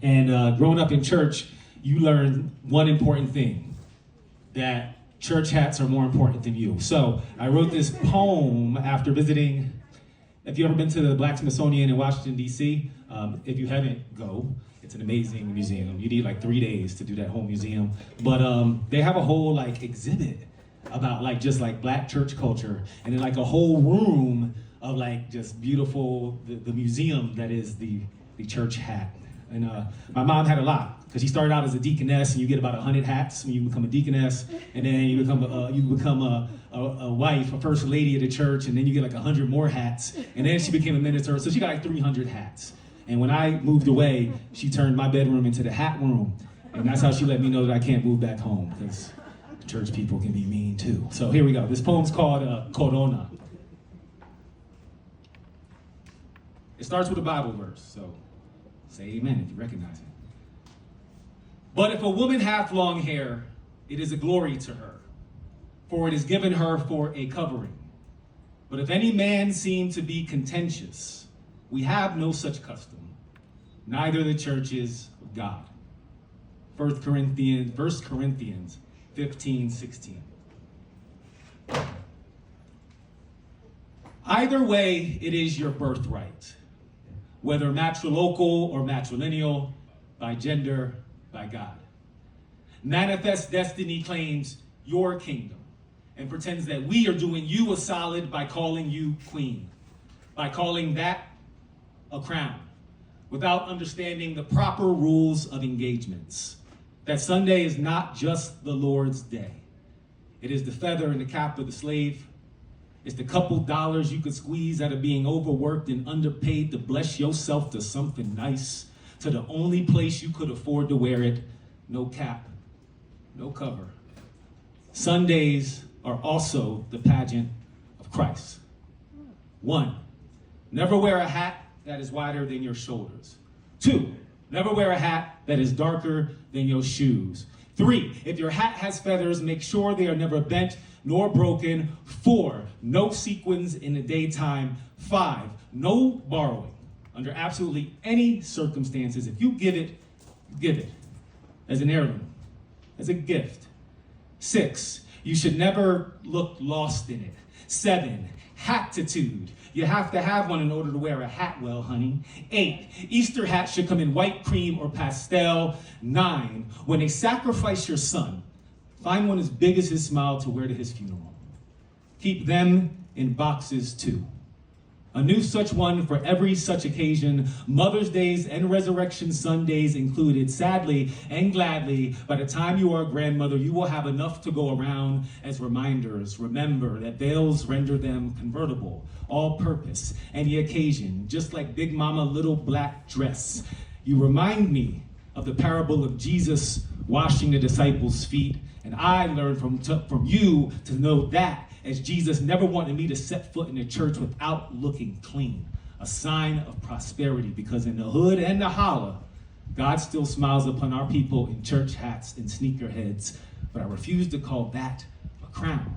And growing up in church, you learn one important thing, that church hats are more important than you. So I wrote this poem after visiting. If you've ever been to the Black Smithsonian in Washington, D.C., if you haven't, go. It's an amazing museum. You need like 3 days to do that whole museum. But they have a whole like exhibit about like just like Black church culture, and then like a whole room of like just beautiful, the museum that is the church hat. And my mom had a lot, because she started out as a deaconess, and you get about 100 hats when you become a deaconess, and then you become a wife, a first lady of the church, and then you get like 100 more hats, and then she became a minister, so she got like 300 hats. And when I moved away, she turned my bedroom into the hat room, and that's how she let me know that I can't move back home, because church people can be mean too. So here we go. This poem's called Corona. It starts with a Bible verse, so say amen if you recognize it. But if a woman hath long hair, it is a glory to her, for it is given her for a covering. But if any man seem to be contentious, we have no such custom, neither the churches of God. 1 Corinthians 15:16. Either way, it is your birthright, whether matrilocal or matrilineal, by gender, by God. Manifest Destiny claims your kingdom and pretends that we are doing you a solid by calling you queen, by calling that a crown, without understanding the proper rules of engagements. That Sunday is not just the Lord's day. It is the feather in the cap of the slave. It's the couple dollars you could squeeze out of being overworked and underpaid to bless yourself to something nice, to the only place you could afford to wear it. No cap, no cover. Sundays are also the pageant of Christ. 1, never wear a hat that is wider than your shoulders. 2, never wear a hat that is darker than your shoes. 3, if your hat has feathers, make sure they are never bent nor broken. 4, no sequins in the daytime. 5, no borrowing under absolutely any circumstances. If you give it, you give it as an heirloom, as a gift. 6, you should never look lost in it. 7, hatitude. You have to have one in order to wear a hat well, honey. 8, Easter hats should come in white, cream, or pastel. 9, when they sacrifice your son, find one as big as his smile to wear to his funeral. Keep them in boxes too. A new such one for every such occasion, Mother's Days and Resurrection Sundays included. Sadly and gladly, by the time you are a grandmother, you will have enough to go around as reminders. Remember that veils render them convertible, all-purpose, any occasion, just like Big Mama Little Black Dress. You remind me of the parable of Jesus washing the disciples' feet, and I learned from you to know that, as Jesus never wanted me to set foot in the church without looking clean, a sign of prosperity, because in the hood and the holla, God still smiles upon our people in church hats and sneakerheads, but I refuse to call that a crown,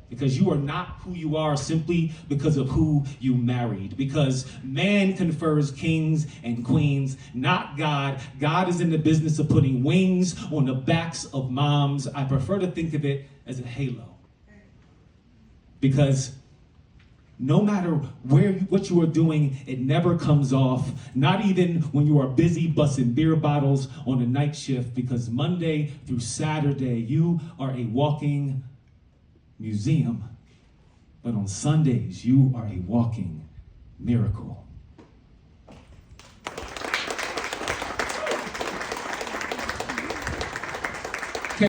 because you are not who you are simply because of who you married, because man confers kings and queens, not God. God is in the business of putting wings on the backs of moms. I prefer to think of it as a halo. Because no matter what you are doing, it never comes off, not even when you are busy busting beer bottles on a night shift, because Monday through Saturday, you are a walking museum, but on Sundays, you are a walking miracle.